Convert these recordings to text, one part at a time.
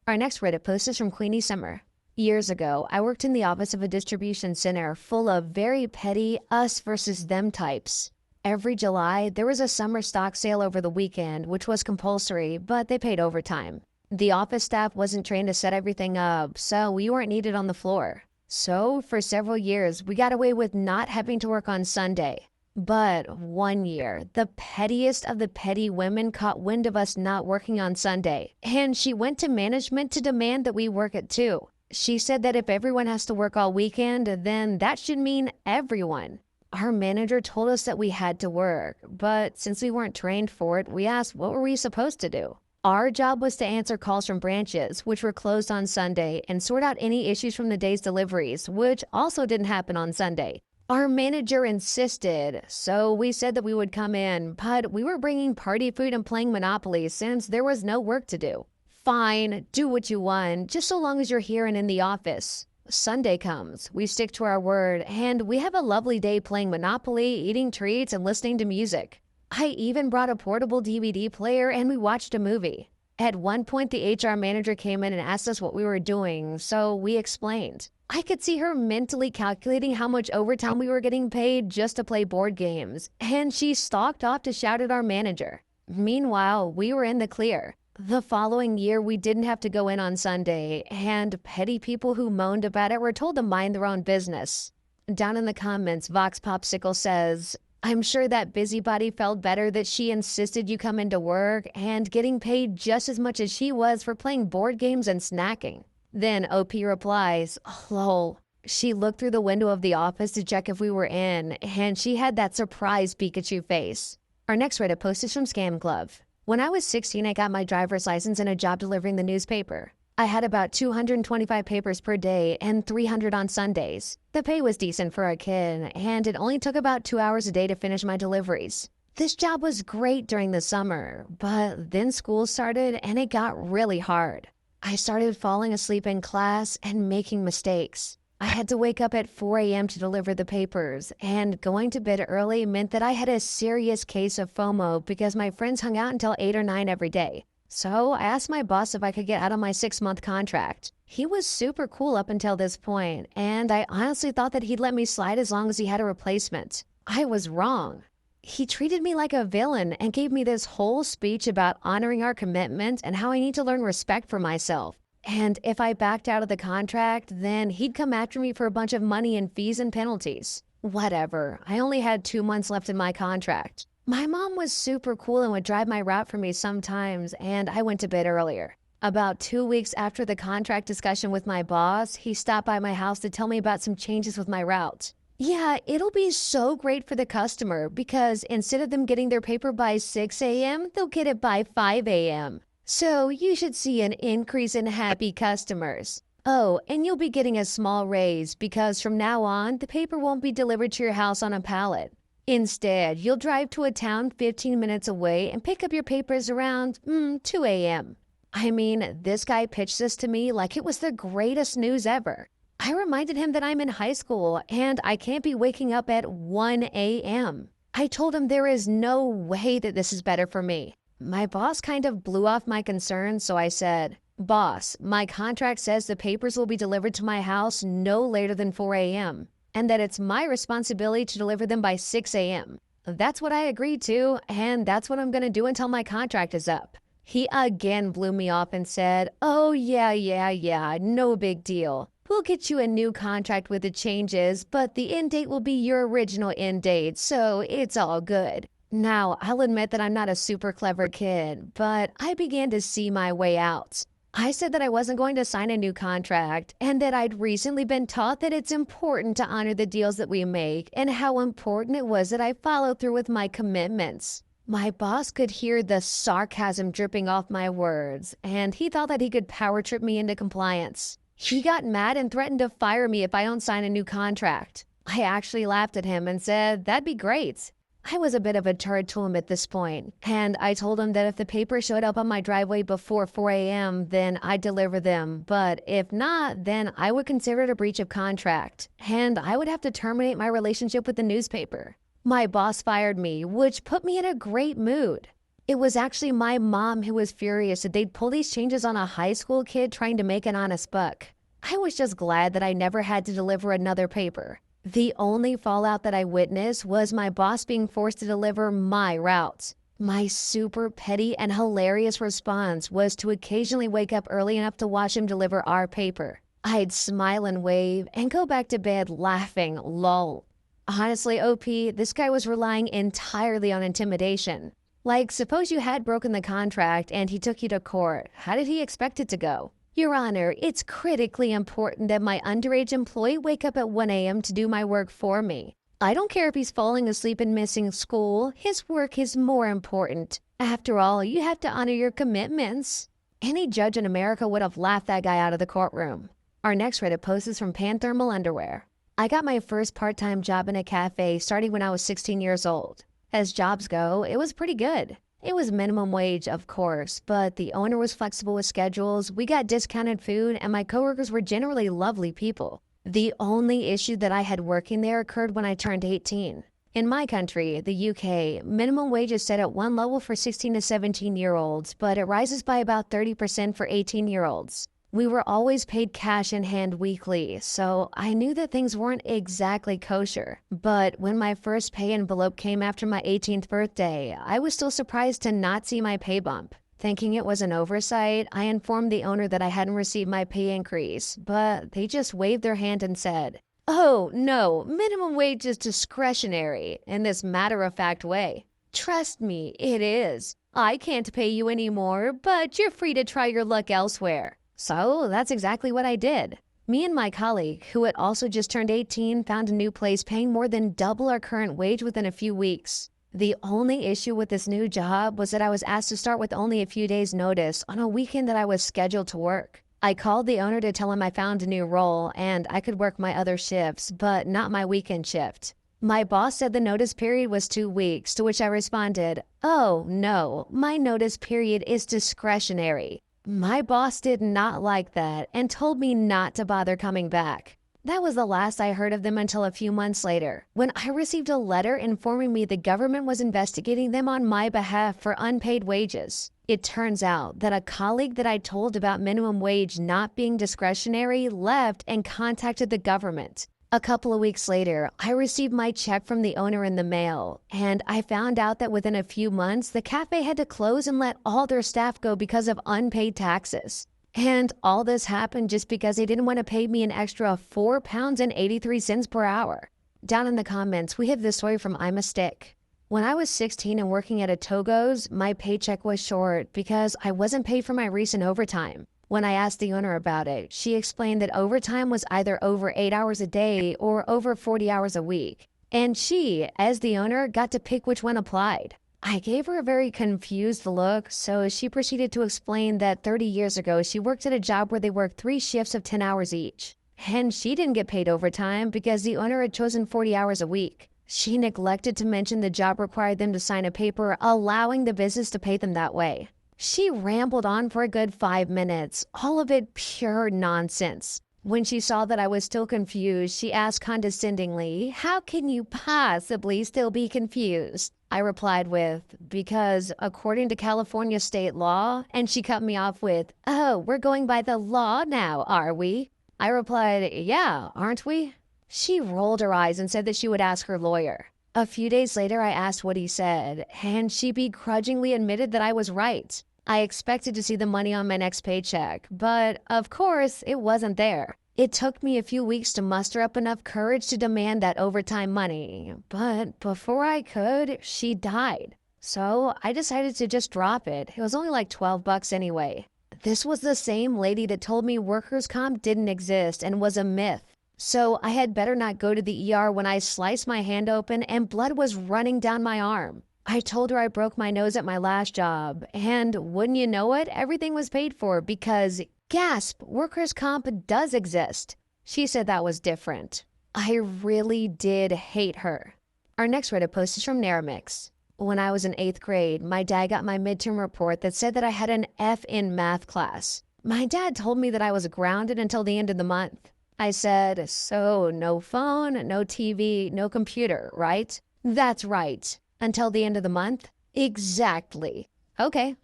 Our next Reddit post is from Queenie Summer. Years ago, I worked in the office of a distribution center full of very petty us versus them types. Every July, there was a summer stock sale over the weekend, which was compulsory, but they paid overtime. The office staff wasn't trained to set everything up, so we weren't needed on the floor. So, for several years, we got away with not having to work on Sunday. But one year, the pettiest of the petty women caught wind of us not working on Sunday, and she went to management to demand that we work it too. She said that if everyone has to work all weekend, then that should mean everyone. Our manager told us that we had to work, but since we weren't trained for it, we asked what were we supposed to do. Our job was to answer calls from branches, which were closed on Sunday, and sort out any issues from the day's deliveries, which also didn't happen on Sunday. Our manager insisted, so we said that we would come in, but we were bringing party food and playing Monopoly since there was no work to do. Fine, do what you want, just so long as you're here and in the office. Sunday comes, we stick to our word, and we have a lovely day playing Monopoly, eating treats, and listening to music. I even brought a portable DVD player and we watched a movie. At one point, the HR manager came in and asked us what we were doing, so we explained. I could see her mentally calculating how much overtime we were getting paid just to play board games, and she stalked off to shout at our manager. Meanwhile, we were in the clear. The following year, we didn't have to go in on Sunday, and petty people who moaned about it were told to mind their own business. Down in the comments, Vox Popsicle says, I'm sure that busybody felt better that she insisted you come into work and getting paid just as much as she was for playing board games and snacking. Then OP replies, lol. She looked through the window of the office to check if we were in, and she had that surprised Pikachu face. Our next Reddit post is from Scam Glove. When I was 16, I got my driver's license and a job delivering the newspaper. I had about 225 papers per day and 300 on Sundays. The pay was decent for a kid, and it only took about 2 hours a day to finish my deliveries. This job was great during the summer, but then school started and it got really hard. I started falling asleep in class and making mistakes. I had to wake up at 4 a.m. to deliver the papers, and going to bed early meant that I had a serious case of FOMO because my friends hung out until 8 or 9 every day. So I asked my boss if I could get out of my 6-month contract. He was super cool up until this point, and I honestly thought that he'd let me slide as long as he had a replacement. I was wrong. He treated me like a villain and gave me this whole speech about honoring our commitment and how I need to learn respect for myself. And if I backed out of the contract, then he'd come after me for a bunch of money and fees and penalties. Whatever, I only had 2 months left in my contract. My mom was super cool and would drive my route for me sometimes, and I went to bed earlier. About 2 weeks after the contract discussion with my boss, he stopped by my house to tell me about some changes with my route. Yeah, it'll be so great for the customer because instead of them getting their paper by 6 a.m., they'll get it by 5 a.m. So you should see an increase in happy customers. Oh, and you'll be getting a small raise because from now on, the paper won't be delivered to your house on a pallet. Instead, you'll drive to a town 15 minutes away and pick up your papers around 2 a.m. I mean, this guy pitched this to me like it was the greatest news ever. I reminded him that I'm in high school and I can't be waking up at 1 a.m. I told him there is no way that this is better for me. My boss kind of blew off my concerns, so I said, Boss, my contract says the papers will be delivered to my house no later than 4 a.m. and that it's my responsibility to deliver them by 6 a.m. That's what I agreed to, and that's what I'm going to do until my contract is up. He again blew me off and said, oh, yeah, no big deal. We'll get you a new contract with the changes, but the end date will be your original end date, so it's all good. Now, I'll admit that I'm not a super clever kid, but I began to see my way out. I said that I wasn't going to sign a new contract and that I'd recently been taught that it's important to honor the deals that we make and how important it was that I follow through with my commitments. My boss could hear the sarcasm dripping off my words, and he thought that he could power trip me into compliance. He got mad and threatened to fire me if I don't sign a new contract. I actually laughed at him and said, that'd be great. I was a bit of a turd to him at this point, and I told him that if the paper showed up on my driveway before 4 a.m., then I'd deliver them, but if not, then I would consider it a breach of contract, and I would have to terminate my relationship with the newspaper. My boss fired me, which put me in a great mood. It was actually my mom who was furious that they'd pull these changes on a high school kid trying to make an honest buck. I was just glad that I never had to deliver another paper. The only fallout that I witnessed was my boss being forced to deliver my routes. My super petty and hilarious response was to occasionally wake up early enough to watch him deliver our paper. I'd smile and wave and go back to bed laughing, lol. Honestly, OP, this guy was relying entirely on intimidation. Like, suppose you had broken the contract and he took you to court. How did he expect it to go? Your Honor, it's critically important that my underage employee wake up at 1 a.m. to do my work for me. I don't care if he's falling asleep and missing school. His work is more important. After all, you have to honor your commitments. Any judge in America would have laughed that guy out of the courtroom. Our next Reddit post is from Panthermal Underwear. I got my first part-time job in a cafe starting when I was 16 years old. As jobs go, it was pretty good. It was minimum wage, of course, but the owner was flexible with schedules, we got discounted food, and my coworkers were generally lovely people. The only issue that I had working there occurred when I turned 18. In my country, the UK, minimum wage is set at one level for 16 to 17-year-olds, but it rises by about 30% for 18-year-olds. We were always paid cash in hand weekly, so I knew that things weren't exactly kosher. But when my first pay envelope came after my 18th birthday, I was still surprised to not see my pay bump. Thinking it was an oversight, I informed the owner that I hadn't received my pay increase, but they just waved their hand and said, "Oh, no, minimum wage is discretionary," in this matter-of-fact way. Trust me, it is. I can't pay you anymore, but you're free to try your luck elsewhere. So that's exactly what I did. Me and my colleague, who had also just turned 18, found a new place paying more than double our current wage within a few weeks. The only issue with this new job was that I was asked to start with only a few days' notice on a weekend that I was scheduled to work. I called the owner to tell him I found a new role and I could work my other shifts, but not my weekend shift. My boss said the notice period was 2 weeks, to which I responded, "Oh, no, my notice period is discretionary." My boss did not like that and told me not to bother coming back. That was the last I heard of them until a few months later, when I received a letter informing me the government was investigating them on my behalf for unpaid wages. It turns out that a colleague that I told about minimum wage not being discretionary left and contacted the government. A couple of weeks later, I received my check from the owner in the mail, and I found out that within a few months, the cafe had to close and let all their staff go because of unpaid taxes. And all this happened just because they didn't want to pay me an extra £4.83 per hour. Down in the comments, we have this story from I'm a Stick. When I was 16 and working at a Togo's, my paycheck was short because I wasn't paid for my recent overtime. When I asked the owner about it, she explained that overtime was either over 8 hours a day or over 40 hours a week. And she, as the owner, got to pick which one applied. I gave her a very confused look, so she proceeded to explain that 30 years ago she worked at a job where they worked 3 shifts of 10 hours each. And she didn't get paid overtime because the owner had chosen 40 hours a week. She neglected to mention the job required them to sign a paper allowing the business to pay them that way. She rambled on for a good 5 minutes, all of it pure nonsense. When she saw that I was still confused, she asked condescendingly, "How can you possibly still be confused?" I replied with, "Because according to California state law," and she cut me off with, "Oh, we're going by the law now, are we?" I replied, "Yeah, aren't we?" She rolled her eyes and said that she would ask her lawyer. A few days later, I asked what he said, and she begrudgingly admitted that I was right. I expected to see the money on my next paycheck, but of course, it wasn't there. It took me a few weeks to muster up enough courage to demand that overtime money, but before I could, she died. So I decided to just drop it. It was only like $12 anyway. This was the same lady that told me workers' comp didn't exist and was a myth. So I had better not go to the ER when I sliced my hand open and blood was running down my arm. I told her I broke my nose at my last job, and wouldn't you know it, everything was paid for because, gasp, workers' comp does exist. She said that was different. I really did hate her. Our next Reddit post is from Naramix. When I was in 8th grade, my dad got my midterm report that said that I had an F in math class. My dad told me that I was grounded until the end of the month. I said, "So no phone, no TV, no computer, right?" "That's right. Until the end of the month?" "Exactly." Okay.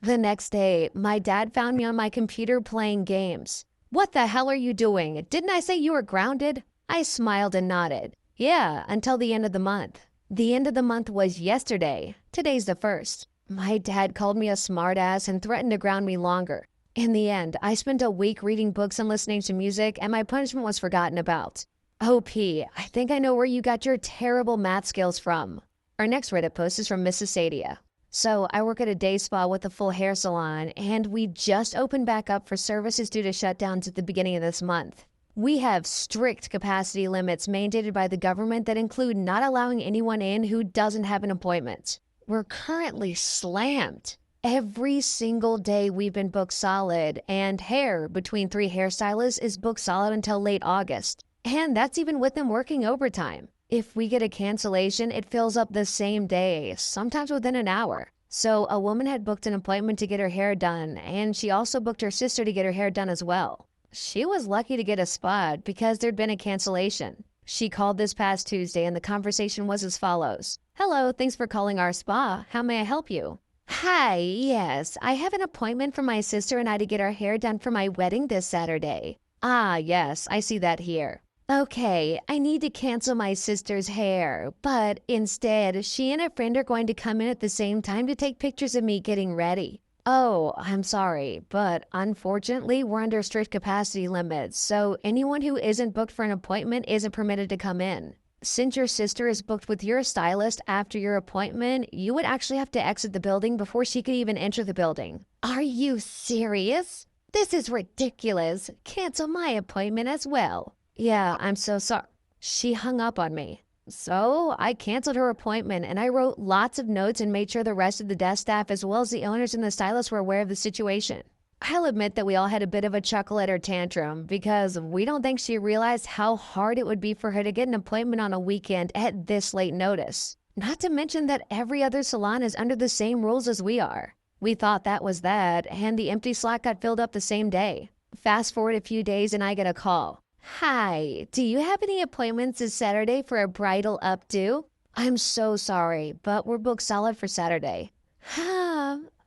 The next day, my dad found me on my computer playing games. What the hell are you doing? Didn't I say you were grounded? I smiled and nodded. Yeah, until the end of the month. The end of the month was yesterday. Today's the first. My dad called me a smartass and threatened to ground me longer. In the end, I spent a week reading books and listening to music, and my punishment was forgotten about. OP, I think I know where you got your terrible math skills from. Our next Reddit post is from Mrs. Sadia. So I work at a day spa with a full hair salon, and we just opened back up for services due to shutdowns at the beginning of this month. We have strict capacity limits mandated by the government that include not allowing anyone in who doesn't have an appointment. We're currently slammed. Every single day we've been booked solid, and hair between 3 hairstylists is booked solid until late August. And that's even with them working overtime. If we get a cancellation, it fills up the same day, sometimes within an hour. So a woman had booked an appointment to get her hair done, and she also booked her sister to get her hair done as well. She was lucky to get a spot because there'd been a cancellation. She called this past Tuesday, and the conversation was as follows. Hello, thanks for calling our spa. How may I help you? Hi, yes, I have an appointment for my sister and I to get our hair done for my wedding this Saturday. Ah, yes, I see that here. Okay, I need to cancel my sister's hair, but instead, she and a friend are going to come in at the same time to take pictures of me getting ready. Oh, I'm sorry, but unfortunately, we're under strict capacity limits, so anyone who isn't booked for an appointment isn't permitted to come in. Since your sister is booked with your stylist after your appointment, you would actually have to exit the building before she could even enter the building. Are you serious? This is ridiculous. Cancel my appointment as well. Yeah, I'm so sorry. She hung up on me. So I canceled her appointment and I wrote lots of notes and made sure the rest of the desk staff as well as the owners and the stylists were aware of the situation. I'll admit that we all had a bit of a chuckle at her tantrum because we don't think she realized how hard it would be for her to get an appointment on a weekend at this late notice. Not to mention that every other salon is under the same rules as we are. We thought that was that, and the empty slot got filled up the same day. Fast forward a few days and I get a call. Hi, do you have any appointments this Saturday for a bridal updo? I'm so sorry, but we're booked solid for Saturday.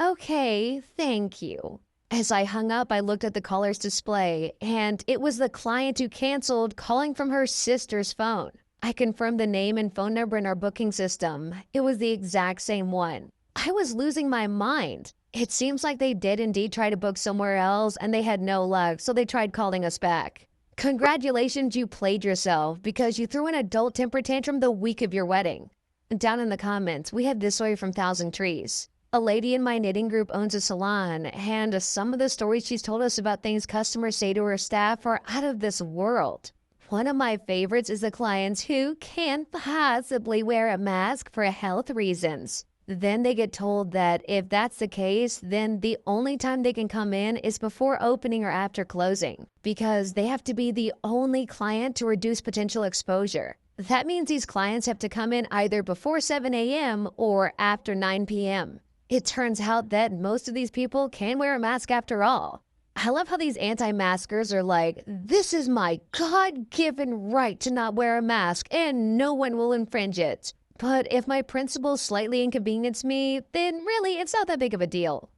Okay, thank you. As I hung up, I looked at the caller's display, and it was the client who canceled calling from her sister's phone. I confirmed the name and phone number in our booking system. It was the exact same one. I was losing my mind. It seems like they did indeed try to book somewhere else, and they had no luck, so they tried calling us back. Congratulations, you played yourself because you threw an adult temper tantrum the week of your wedding. Down in the comments, we have this story from Thousand Trees. A lady in my knitting group owns a salon, and some of the stories she's told us about things customers say to her staff are out of this world. One of my favorites is the clients who can't possibly wear a mask for health reasons. Then they get told that if that's the case, then the only time they can come in is before opening or after closing, because they have to be the only client to reduce potential exposure. That means these clients have to come in either before 7 a.m. or after 9 p.m. It turns out that most of these people can wear a mask after all. I love how these anti-maskers are like, this is my God-given right to not wear a mask and no one will infringe it. But if my principles slightly inconvenience me, then really it's not that big of a deal.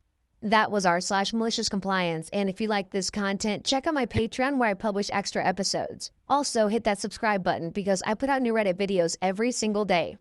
That was r/MaliciousCompliance, and if you like this content, check out my Patreon where I publish extra episodes. Also, hit that subscribe button because I put out new Reddit videos every single day.